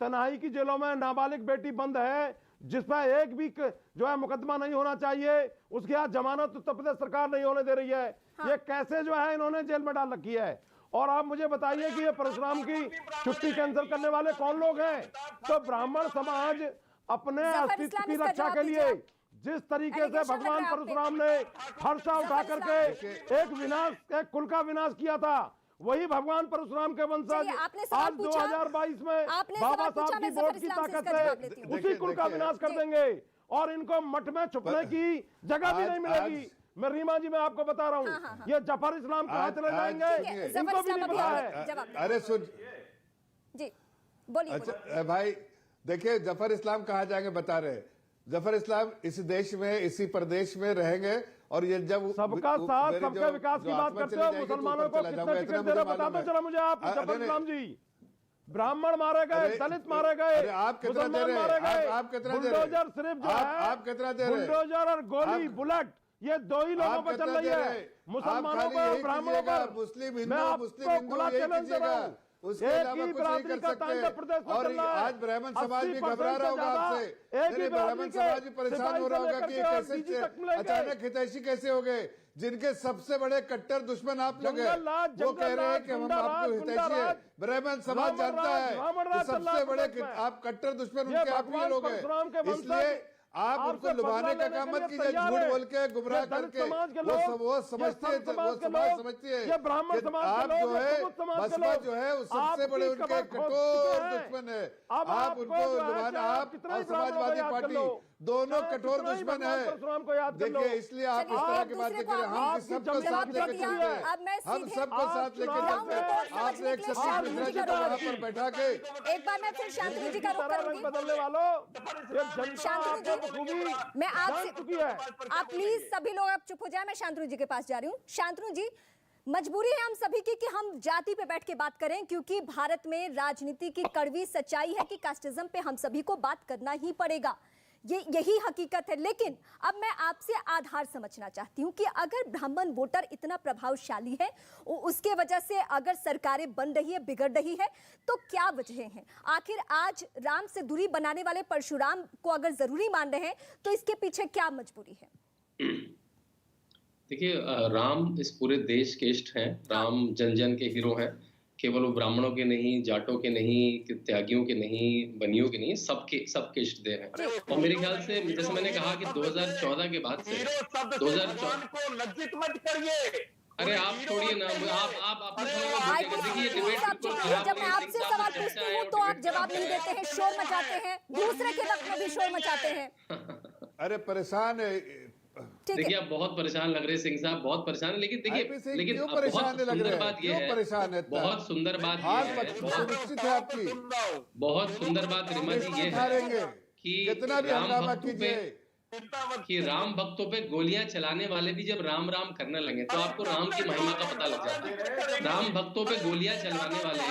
तन्हाई की जेलों में नाबालिग बेटी बंद है, जिस पर एक भी जो है मुकदमा नहीं होना चाहिए, उसके यहाँ जमानत उत्तर प्रदेश सरकार नहीं होने दे रही है। ये कैसे जो है इन्होंने जेल में डाल रखी है। और आप मुझे बताइए कि ये परशुराम की छुट्टी कैंसिल करने वाले कौन लोग हैं? तो ब्राह्मण समाज अपने अस्तित्व की रक्षा के लिए जिस तरीके से भगवान परशुराम ने फरसा उठा करके एक कुल का विनाश किया था, वही भगवान परशुराम के वंशज आज 2022 में बाबा साहब की वोट की ताकत से उसी कुल का विनाश कर देंगे और इनको मठ में छुपने की जगह भी नहीं मिलेगी। मैं रीमा जी मैं आपको बता रहा हूँ, ये जफर इस्लाम कहाँ चले जाएंगे इनको भी नहीं पता है। अरे सुन जी बोलिए। अच्छा भाई देखिए, जफर इस्लाम कहाँ जाएंगे बता रहे। जफर इस्लाम इस देश में, इसी प्रदेश में रहेंगे और ये जब सबका साथ सबका विकास की बात करते हो, मुसलमानों को कितने टिकट दे रहे बता दो जरा मुझे आप। जफर इस्लाम जी, ब्राह्मण मारे गए, दलित मारे गए, मुसलमान मारे गए, बुलडोजर सिर्फ जो है आप कितना दे रहे? बुलडोजर और गोली बुलेट ये दो ही लोगों पर चल रही है, मुसलमानों पर ब्राह्मणों पर। मुस्लिम मैं आपको खुला चैलेंज दे रहा हूँ, उसके अलावा कुछ नहीं कर सकते। और आज ब्राह्मण समाज भी घबरा रहा होगा आपसे, ब्राह्मण समाज भी परेशान हो रहा होगा कि कैसे अचानक हितैषी कैसे हो गए, जिनके सबसे बड़े कट्टर दुश्मन आप लोग हैं। वो कह रहे हैं कि हम आपको हितैषी है। ब्राह्मण समाज जानता है सबसे बड़े आप कट्टर दुश्मन उनके आप ही लोग हैं। इसलिए आप उनको लुभाने का काम मत कीजिए, झूठ बोल के गुमराह करके। वो समझते हैं, वो समाज समझती है कि आप जो है बसपा जो है वो सबसे बड़े उनके कठोर दुश्मन है। आप उनको लुभाना, आप और समाजवादी पार्टी दोनों कठोर दुश्मन है। देखिए इसलिए आप इस तरह की बातें करें, हम सबको साथ लेकर चलते हैं, हम सबको साथ लेकर चलते हैं। आपने एक सतीश मिश्रा जी को वहाँ पर बैठा के एक बार मैं फिर शांतनु जी का रुख करूंगी। बदलने वालों शांतनु जी, मैं आपसे आप प्लीज सभी लोग आप चुप हो जाए। मैं शांतनु जी के पास जा रही हूँ। शांतनु जी, मजबूरी है हम सभी की कि हम जाति पे बैठ के बात करें, क्योंकि भारत में राजनीति की कड़वी सच्चाई है कि कास्टिज्म पे हम सभी को बात करना ही पड़ेगा। यही हकीकत है। लेकिन अब मैं आपसे आधार समझना चाहती हूँ कि अगर ब्राह्मण वोटर इतना प्रभावशाली है, उसके वजह से अगर सरकारें बन रही है, बिगड़ रही है, तो क्या वजह है? आखिर आज राम से दूरी बनाने वाले परशुराम को अगर जरूरी मान रहे हैं तो इसके पीछे क्या मजबूरी है? देखिए, राम इस पूरे देश के इष्ट हैं। राम जन जन के हीरो हैं। केवल वो ब्राह्मणों के नहीं, जाटों के नहीं, त्यागियों के नहीं, बनियों के नहीं, सबके इष्ट देव हैं। और मेरे ख्याल से जैसे मैंने कहा कि 2014 के बाद से 2014 को लज्जित मत करिए। अरे आप छोड़िए ना, आप देखिए जब मैं आपसे सवाल पूछती हूँ तो आप जवाब नहीं देते हैं, शोर मचाते हैं, दूसरे के वक्त में भी शोर मचाते हैं। अरे परेशान है। देखिए, आप बहुत परेशान लग रहे हैं सिंह साहब, बहुत परेशान है। लेकिन देखिए, लेकिन बहुत सुंदर बात यह है, बहुत सुंदर बात यह है, बहुत सुंदर बात रीमा जी ये है कि राम भक्तों पे गोलियां चलाने वाले भी जब राम राम करने लगे तो आपको राम की महिमा का पता लग जाता है। राम भक्तों पे गोलियां चलाने वाले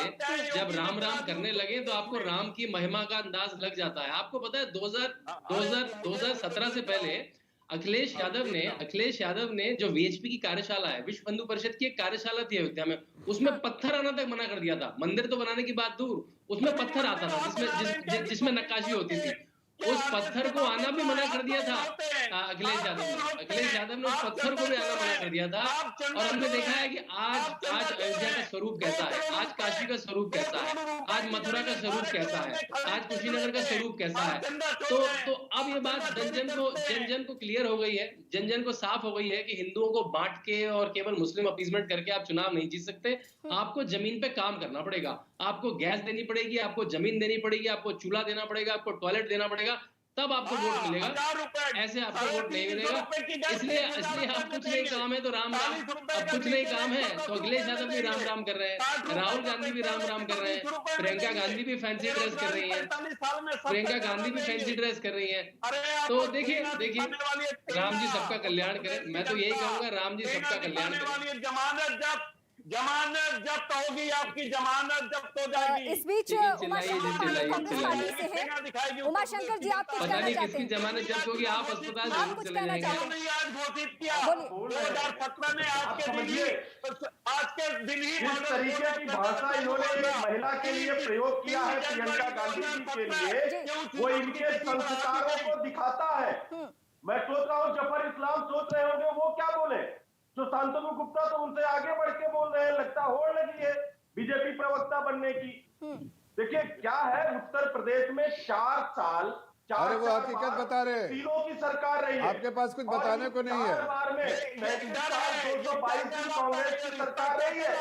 जब राम राम करने लगे तो आपको राम की महिमा का अंदाज लग जाता है। आपको पता है 2017 से पहले अखिलेश यादव ने जो वीएचपी की कार्यशाला है, विश्व हिंदू परिषद की एक कार्यशाला थी अयोध्या में, उसमें पत्थर आना तक मना कर दिया था। मंदिर तो बनाने की बात दूर, उसमें पत्थर आता था जिसमें नक्काशी होती थी। उस पत्थर को आना भी मना कर दिया था अखिलेश यादव ने उस पत्थर को भी आना मना कर दिया था। और हमने देखा है कि आज अयोध्या का स्वरूप कैसा है, आज काशी का स्वरूप कैसा है, आज मथुरा का स्वरूप कैसा है, आज कुशीनगर का स्वरूप कैसा है। तो अब ये बात जन जन को क्लियर हो गई है, जन जन को साफ हो गई है कि हिंदुओं को बांट के और केवल मुस्लिम अपीजमेंट करके आप चुनाव नहीं जीत सकते। आपको जमीन पे काम करना पड़ेगा, आपको गैस देनी पड़ेगी, आपको जमीन देनी पड़ेगी, आपको चूल्हा देना पड़ेगा, आपको टॉयलेट देना पड़ेगा, तब आपको वोट मिलेगा। ऐसे आपको वोट नहीं मिलेगा। इसलिए आप कुछ नहीं काम है तो राम अब कुछ नहीं काम है तो अखिलेश यादव भी राम राम कर रहे हैं, राहुल गांधी भी राम राम कर रहे हैं, प्रियंका गांधी भी फैंसी ड्रेस कर रही है, तो देखिए राम जी सबका कल्याण करें। मैं तो यही कहूंगा, राम जी सबका कल्याण करें। जमानत जब्त होगी, आपकी जमानत जब्त हो जाएगी। इस बीच उमाशंकर जी आप कुछ कहना चाहते हैं? किसकी जमानत जब्त होगी? आप अस्पताल जरूर चले जाएंगे। आज घोषित किया 2017 में आज के दिन ही जिस तरीके की भाषा इन्होंने एक महिला के लिए प्रयोग किया है प्रियंका गांधी जी के लिए, वो इनके संस्कारों को दिखाता है। मैं सोच रहा हूँ जफर इस्लाम सोच रहे होंगे वो क्या बोले, जो शांतनु गुप्ता तो उनसे आगे बढ़ के बोल रहे हैं, लगता होड़ लगी है बीजेपी प्रवक्ता बनने की। देखिए क्या है, उत्तर प्रदेश में 4 साल अरे वो हकीकत बता रहे हैं, तीनों की सरकार रही है, आपके पास कुछ बताने को नहीं है। 222 की कांग्रेस की सरकार रही है,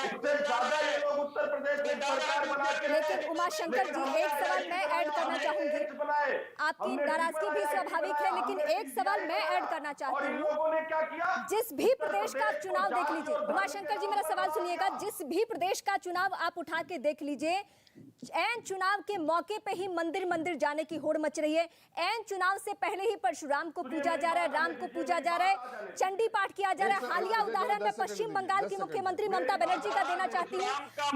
उससे ज्यादा ये लोग उत्तर प्रदेश में सरकार बना के। लेकिन उमाशंकर जी, एक सवाल मैं ऐड करना चाहूंगी, आपकी नाराजगी भी स्वाभाविक है, लेकिन एक सवाल मैं ऐड करना चाहती हूँ। लोगों ने क्या किया, जिस भी प्रदेश का चुनाव देख लीजिए, उमाशंकर जी मेरा सवाल सुनिएगा, जिस भी प्रदेश का चुनाव आप उठा के देख लीजिए, ऐन चुनाव के मौके पे ही मंदिर मंदिर जाने की होड़ मच रही है। ऐन चुनाव से पहले ही परशुराम को पूजा जा रहा है, राम को पूजा जा रहा है, चंडी पाठ किया जा रहा है। हालिया उदाहरण मैं पश्चिम बंगाल की मुख्यमंत्री ममता बनर्जी का देना चाहती हूँ।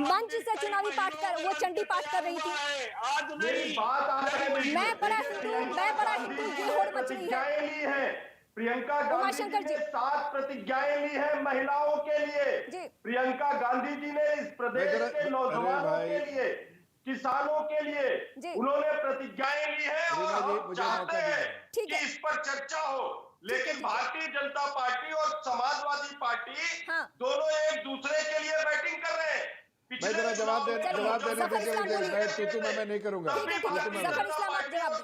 मंच से चुनावी पाठ कर वो चंडी पाठ कर रही थी। मैं बड़ा हिंदू ये होड़ मच रही है। प्रियंका गांधी जी ने 7 प्रतिज्ञाएं ली है महिलाओं के लिए। प्रियंका गांधी जी ने इस प्रदेश के नौजवानों के लिए, किसानों के लिए उन्होंने प्रतिज्ञाएं ली है और चाहते हैं कि इस पर चर्चा हो। लेकिन भारतीय जनता पार्टी और समाजवादी पार्टी दोनों एक दूसरे के लिए बैटिंग कर रहे हैं। मैं जरा जवाब देने दीजिए, मैं नहीं करूंगा।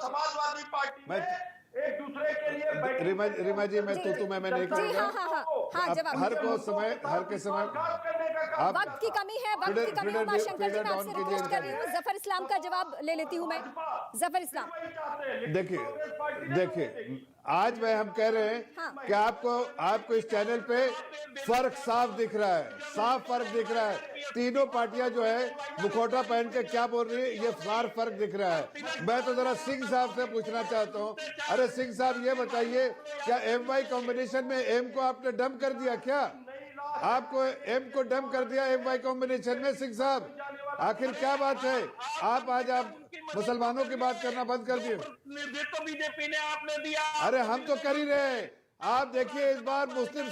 समाजवादी पार्टी एक दूसरे के लिए रीमा जी मैं नहीं करूंगा। हर के समय वक्त की कमी है, उमाशंकर जी मैं आपसे रिक्वेस्ट कर रही हूँ, जफर इस्लाम का जवाब ले लेती हूँ मैं। जफर इस्लाम, देखिए आज हम कह रहे हैं कि आपको इस चैनल पे फर्क साफ दिख रहा है, साफ फर्क दिख रहा है। तीनों पार्टियां जो है मुखौटा पहन के क्या बोल रही है, ये फर्क दिख रहा है। मैं तो जरा सिंह साहब से पूछना चाहता हूँ, अरे सिंह साहब ये बताइए, क्या एम वाई कॉम्बिनेशन में एम को आपने डंप कर दिया क्या? आपको एम को डम कर दिया MY कॉम्बिनेशन में। सिंह साहब आखिर क्या बात है, आप आज आप मुसलमानों की बात करना बंद कर दिए। तो बीजेपी ने आपने दिया। अरे हम तो कर ही रहे हैं। आप देखिए इस बार मुस्लिम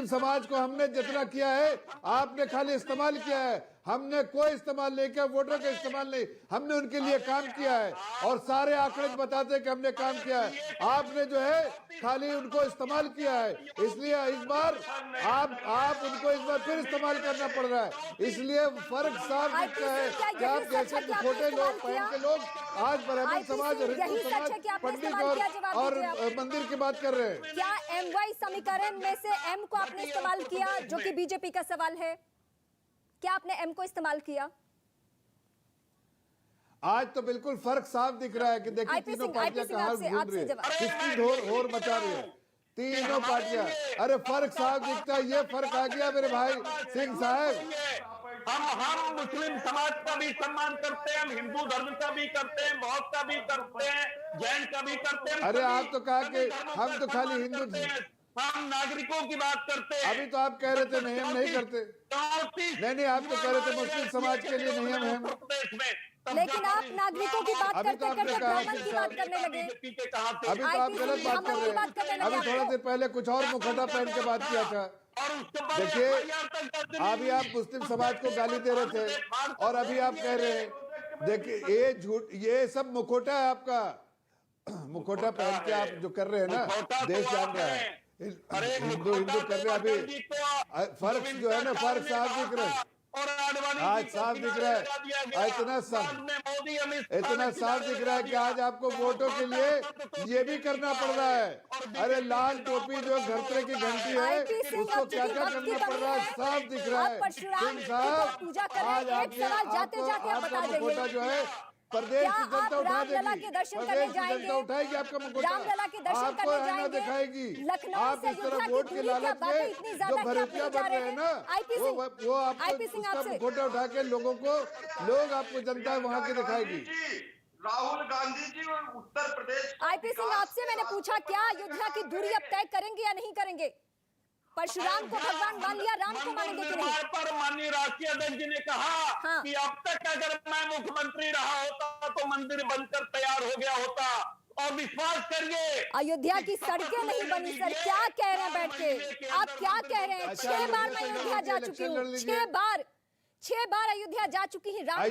समाज को हमने जितना किया है आपने खाली इस्तेमाल किया है, हमने कोई इस्तेमाल नहीं किया, वोटों का इस्तेमाल नहीं, हमने उनके लिए काम किया है और सारे आंकड़े बताते हैं कि हमने काम किया है। आपने जो है खाली उनको इस्तेमाल किया है, इसलिए इस बार आप उनको इस बार फिर इस्तेमाल करना पड़ रहा है। इसलिए फर्क साफ दिखता है कि आप जैसे छोटे लोग पहन के लोग आज ब्राह्मण समाज, हिंदू समाज, पंडित और मंदिर की बात कर रहे हैं। क्या MY समीकरण में से M को आपने इस्तेमाल किया, जो कि बीजेपी का सवाल है? क्या आपने M को इस्तेमाल किया? आज तो बिल्कुल फर्क साफ दिख रहा है कि देखिए तीनों पार्टियां कहां घूम रही है, किसकी होर मचा रही है तीनों पार्टियां। अरे फर्क साफ दिखता है, ये फर्क आ गया मेरे भाई सिंह साहब। हम मुस्लिम समाज का भी सम्मान करते हैं, हम हिंदू धर्म का भी करते हैं, बौद्ध का भी करते हैं, जैन का भी करते हैं। अरे आप तो कहा कि हम तो खाली हिंदू थे, हम नागरिकों की बात करते हैं। अभी तो आप कह रहे थे नहीं हम नहीं करते। नहीं आप तो कह रहे थे मुस्लिम समाज के लिए नहीं हम लेकिन आप नागरिकों की बात करते करते ब्राह्मण की बात करने लगे। अभी तो आप गलत बात कर रहे हैं। अभी थोड़ा देर पहले कुछ और मुखौटा पहन के बात किया था। देखिए अभी आप मुस्लिम समाज को गाली दे रहे थे और अभी आप कह रहे हैं, देखिए ये झूठ, ये सब मुखौटा है आपका। मुखौटा पहन के आप जो कर रहे हैं ना, देश जान रहा है, हिंदू कर रहे हैं। अभी फर्क जो है ना, फर्क साफ दिख रहा है, आज साफ दिख रहा है, इतना साफ दिख रहा है कि आज आपको वोटों के लिए ये भी करना पड़ रहा है। अरे लाल टोपी जो घरते की घंटी है उसको क्या क्या करना पड़ रहा है, साफ दिख रहा है। सिंह साहब आज आपका मुखौटा जो है प्रदेश की जनता उठा देगी, प्रदेश की जनता उठाएगी आपका मुखौटा, आपको आईना दिखाएगी। आप इस तरह वोट के लालच में जो भरोसिया बन रहे हैं ना, वो आपको उसका मुखौटा उठा के लोग आपको जनता वहां की दिखाएगी। राहुल गांधी जी और उत्तर प्रदेश। IP सिंह आपसे मैंने पूछा क्या अयोध्या की दूरी अब तय करेंगे या नहीं करेंगे? परशुराम को भगवान मान लिया, राम को मानेंगे कि नहीं? पर माननीय राष्ट्रीय अध्यक्ष जी ने कहा कि अब तक अगर मैं मुख्यमंत्री रहा होता तो मंदिर बनकर तैयार हो गया होता, और विश्वास करिए अयोध्या की सड़कें नहीं बनी। सर क्या कह रहे हैं बैठ के, आप क्या कह रहे हैं? 6 बार मैं अयोध्या जा चुकी हूँ, 6 बार अयोध्या जा चुकी है। राम की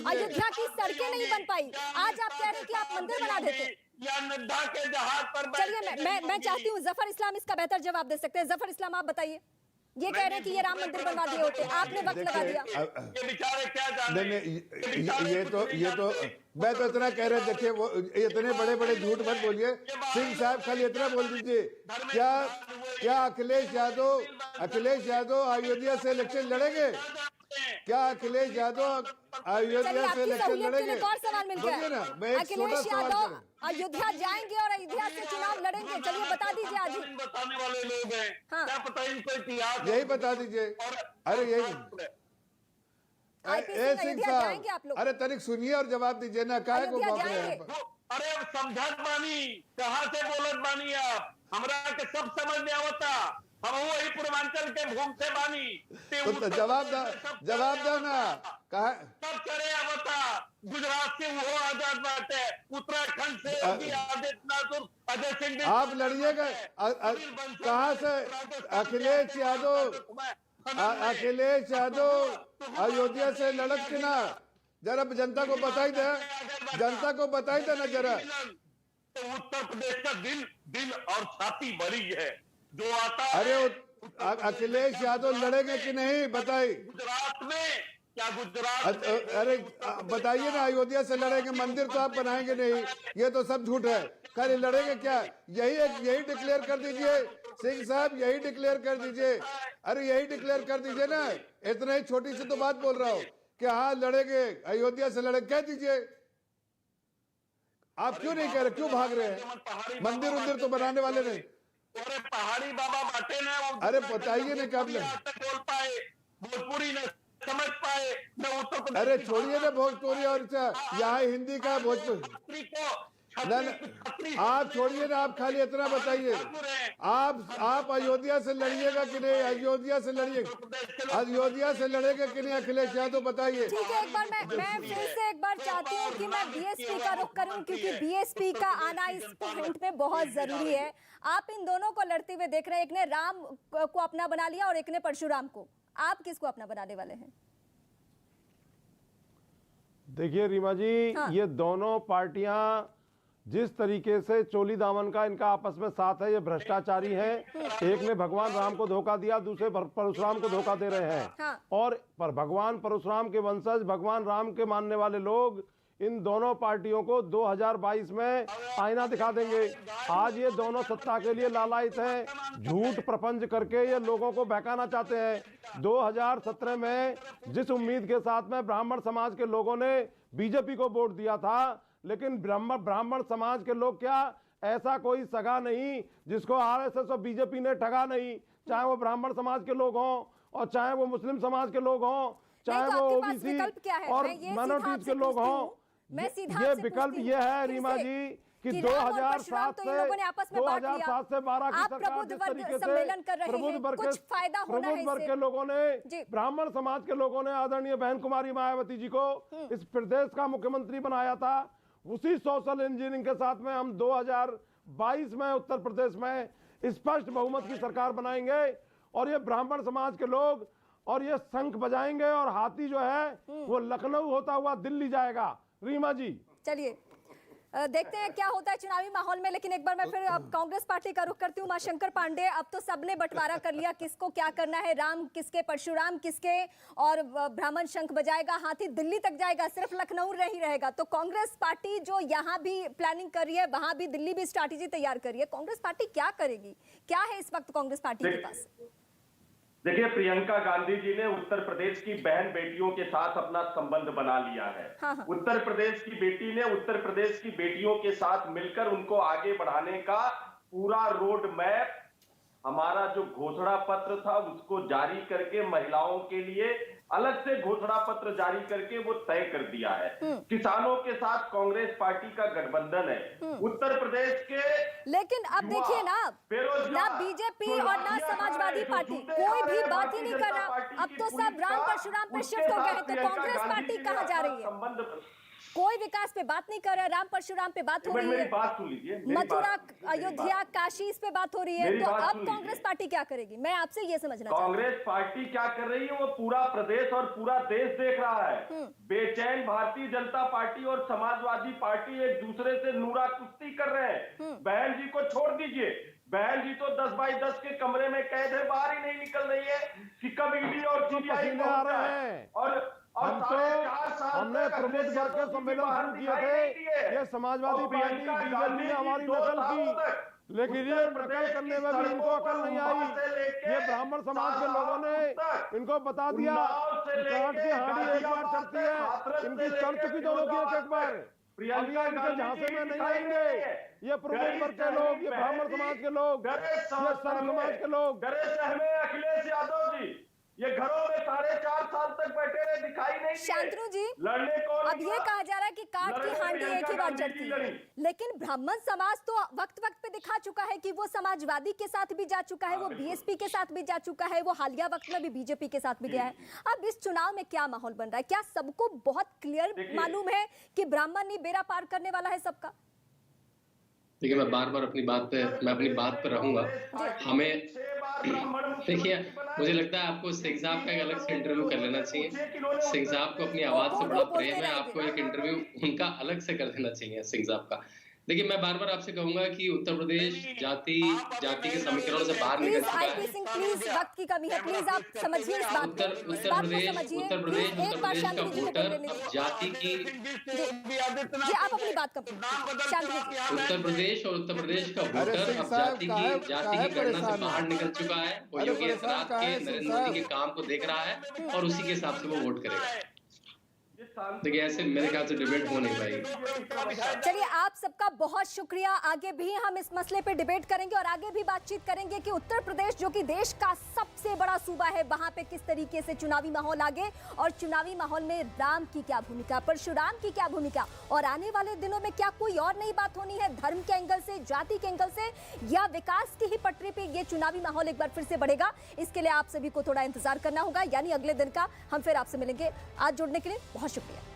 अयोध्या की सड़कें नहीं बन पाई। आज आप कह रहे हैं कि आप मंदिर बना देते या नड्डा के जहाज पर। चलिए मैं चाहती हूँ जफर इस्लाम इसका बेहतर जवाब दे सकते हैं। जफर इस्लाम आप बताइए, ये कह रहे हैं कि ये राम मंदिर बनवा दिए होते, आपने वक्त लगा दिया। ये बेचारे क्या जाने। नहीं ये तो मैं तो इतना कह रहे, देखिए वो इतने बड़े बड़े झूठ मत बोलिए। सिंह साहब खाली इतना बोल दीजिए, क्या अखिलेश यादव अयोध्या से इलेक्शन लड़ेंगे? क्या अखिलेश यादव अयोध्या से इलेक्शन लड़ेंगे? और सवाल मिल गया, अखिलेश यादव अयोध्या जाएंगे और अयोध्या से चुनाव लड़ेंगे? चलिए बता दीजिए आज ही। बताने वाले लोग हैं, क्या पता इनको इतिहास यही बता दीजिए। अरे यही सिंह साहब, अरे तनिक सुनिए और जवाब दीजिए ना, काहे को बात रहे हैं? अरे समझत बानी, कहाँ से बोलत बानी आप? हमरा के सब समझ में आवता, हम वही पूर्वांचल के घूमते बानी। तो जवाब दो ना, कहा सब करे आवता। गुजरात से वो आजाद बात है, उत्तराखंड से आदित्यनाथ, अजय सिंह। आप लड़िएगा कहाँ से? अखिलेश यादव अयोध्या से लड़क के ना, जरा जनता को बताई दे ना जरा। तो उत्तर प्रदेश का दिल और छाती बड़ी है जो आता। अरे अखिलेश यादव लड़ेंगे कि नहीं बताइए? गुजरात में क्या गुजरात? अरे बताइए ना, अयोध्या से लड़ेंगे, मंदिर तो आप बनाएंगे नहीं, ये तो सब झूठ है। खाली लड़ेंगे क्या? यही डिक्लेयर कर दीजिए सिंह साहब, यही डिक्लेयर कर दीजिए। अरे यही डिक्लेयर कर दीजिए ना, इतना ही छोटी सी तो बात बोल रहा हूँ कि हाँ लड़ेंगे, अयोध्या से लड़ेंगे, कह दीजिए। आप क्यों नहीं कह रहे, क्यों भाग रहे हैं? मंदिर तो बनाने वाले नहीं। अरे पहाड़ी बाबा बाटे ना, अरे बताइए ना कब बोल पाए, भोजपुरी न समझ पाए न उत्तर प्रदेश। अरे छोड़िए ना भोजपुरी और यहाँ हिंदी का भोजपुरी। आप छोड़िए ना, आप खाली इतना बताइए, आप अयोध्या से लड़िएगा कि नहीं? अयोध्या से लड़िएगा, अयोध्या से लड़ेगा कि नहीं अखिलेश यादव, बताइए। ठीक है, एक बार मैं फिर से एक बार चाहती हूँ कि मैं बीएसपी का रुख करूँ, क्योंकि बीएसपी का आना इस पॉइंट में बहुत जरूरी है। आप इन दोनों को लड़ते हुए देख रहे हैं, एक ने राम को अपना बना लिया और एक ने परशुराम को। आप किसको अपना बनाने वाले हैं? देखिए रीमा जी, हाँ। ये दोनों पार्टियां जिस तरीके से चोली दामन का इनका आपस में साथ है, ये भ्रष्टाचारी हैं। एक ने भगवान राम को धोखा दिया, दूसरे परशुराम को धोखा दे रहे हैं। हाँ। और पर भगवान परशुराम के वंशज, भगवान राम के मानने वाले लोग इन दोनों पार्टियों को 2022 में आईना दिखा देंगे। आज ये दोनों सत्ता के लिए लालायित हैं, झूठ प्रपंच करके ये लोगों को बहकाना चाहते हैं। 2017 में जिस उम्मीद के साथ में ब्राह्मण समाज के लोगों ने बीजेपी को वोट दिया था, लेकिन ब्राह्मण समाज के लोग क्या ऐसा कोई सगा नहीं जिसको आरएसएस और बीजेपी ने ठगा नहीं, चाहे वो ब्राह्मण समाज के लोग हों और चाहे वो मुस्लिम समाज के लोग हों, चाहे वो ओबीसी और माइनॉरिटीज के लोग हों। ये विकल्प ये है रीमा जी कि 2007 से 2007 से 12 की सरकार जिस तरीके से प्रबुद्ध वर्ग के लोगों ने, ब्राह्मण समाज के लोगों ने आदरणीय बहन कुमारी मायावती जी को इस प्रदेश का मुख्यमंत्री बनाया था, उसी सोशल इंजीनियरिंग के साथ में हम 2022 में उत्तर प्रदेश में स्पष्ट बहुमत की सरकार बनाएंगे और ये ब्राह्मण समाज के लोग और ये शंख बजाएंगे और हाथी जो है वो लखनऊ होता हुआ दिल्ली जाएगा। रीमा जी, चलिए देखते हैं क्या होता है चुनावी माहौल में। लेकिन एक बार मैं फिर अब कांग्रेस पार्टी का रुख करती हूँ। उमाशंकर पांडे, अब तो सबने बंटवारा कर लिया किसको क्या करना है, राम किसके, परशुराम किसके, और ब्राह्मण शंख बजाएगा, हाथी दिल्ली तक जाएगा, सिर्फ लखनऊ नहीं रहेगा। तो कांग्रेस पार्टी जो यहाँ भी प्लानिंग कर रही है, वहां भी दिल्ली भी स्ट्रैटेजी तैयार कर रही है, कांग्रेस पार्टी क्या करेगी, क्या है इस वक्त कांग्रेस पार्टी के पास? देखिए, प्रियंका गांधी जी ने उत्तर प्रदेश की बहन बेटियों के साथ अपना संबंध बना लिया है। हाँ। उत्तर प्रदेश की बेटी ने उत्तर प्रदेश की बेटियों के साथ मिलकर उनको आगे बढ़ाने का पूरा रोड मैप, हमारा जो घोषणा पत्र था उसको जारी करके महिलाओं के लिए अलग से घोषणा पत्र जारी करके वो तय कर दिया है। किसानों के साथ कांग्रेस पार्टी का गठबंधन है उत्तर प्रदेश के। लेकिन अब देखिए ना बीजेपी और ना समाजवादी पार्टी कोई भी बात ही नहीं कर रहा। अब तो सब राम परशुराम पे शिफ्ट हो गए हैं, तो कांग्रेस पार्टी कहाँ जा रही है? कोई विकास पे बात नहीं कर रहा है, राम परशुराम पे बात हो रही है, बात सुन लीजिए, मथुरा अयोध्या काशी इस पे बात हो रही है। तो अब कांग्रेस पार्टी क्या करेगी, मैं आपसे ये समझना चाहती हूं। कांग्रेस पार्टी क्या कर रही है वो पूरा प्रदेश और पूरा देश देख रहा है। बेचैन भारतीय जनता पार्टी और समाजवादी पार्टी एक दूसरे से नूरा कुश्ती कर रहे हैं। बहन जी को छोड़ दीजिए, बहन जी तो 10 बाई 10 के कमरे में कैद है, बाहर ही नहीं निकल रही है कि कब ईडी और सीबीआई आ रहे हैं। हम तो हमने प्रबुद्ध वर्ग के सम्मेलन शुरू किए थे, ये समाजवादी पार्टी बीजेपी ने हमारी नकल की, लेकिन ये नकल करने में भी इनको अकल नहीं आई। ये ब्राह्मण समाज के लोगों ने इनको बता दिया चाट की हांडी एक बार चढ़ती है, इनकी चढ़ चुकी दोनों की एक बार, अब ये इनके झांसे में नहीं आएंगे। ये प्रबुद्ध वर्ग के लोग, ये ब्राह्मण समाज के लोग, ये सर्व समाज के लोग। अखिलेश यादव जी ये घरों में 4.5 साल तक बैठे रहे, दिखाई नहीं दिए। शांतनु जी, लड़ने को अब ये कहा जा रहा है कि काट की हांडी एक ही बार चढ़ती है, लेकिन ब्राह्मण समाज तो वक्त वक्त पे दिखा चुका है कि वो समाजवादी के साथ भी जा चुका है, वो बीएसपी के साथ भी जा चुका है, वो हालिया वक्त में भी बीजेपी के साथ भी गया है। अब इस चुनाव में क्या माहौल बन रहा है? क्या सबको बहुत क्लियर मालूम है कि ब्राह्मण ही बेड़ा पार करने वाला है सबका? देखिए, मैं बार बार अपनी बात पर रहूंगा। हमें देखिए, मुझे लगता है आपको सिंह साहब का एक अलग से इंटरव्यू कर लेना चाहिए। सिंह साहब को अपनी आवाज से बड़ा प्रेम है, आपको एक इंटरव्यू उनका अलग से कर देना चाहिए सिंह साहब का। देखिए, मैं बार बार आपसे कहूंगा कि उत्तर प्रदेश जाति के समीकरणों से बाहर निकल चुका है। प्लीज वक्त की कमी है, प्लीज आप समझिए इस बात को। उत्तर प्रदेश का वोटर जाति की आप अपनी बात उत्तर प्रदेश का वोटर अब जाति की गणना से बाहर निकल चुका है। वो योगी आदित्यनाथ के, नरेंद्र मोदी के काम को देख रहा है और उसी के हिसाब से वो वोट करेगा। देखिए, ऐसे मेरे ख्याल से डिबेट हो नहीं पाएगी। चलिए, आप सबका बहुत शुक्रिया। आगे भी हम इस मसले पे डिबेट करेंगे और आगे भी बातचीत करेंगे कि उत्तर प्रदेश जो कि देश का सबसे सबसे बड़ा सूबा है, वहां पे किस तरीके से चुनावी माहौल आगे और चुनावी माहौल में राम की क्या भूमिका, परशुराम की क्या भूमिका, और आने वाले दिनों में क्या कोई और नई बात होनी है धर्म के एंगल से, जाति के एंगल से, या विकास की ही पटरी पे ये चुनावी माहौल एक बार फिर से बढ़ेगा? इसके लिए आप सभी को थोड़ा इंतजार करना होगा, यानी अगले दिन का हम फिर आपसे मिलेंगे। आज जुड़ने के लिए बहुत शुक्रिया।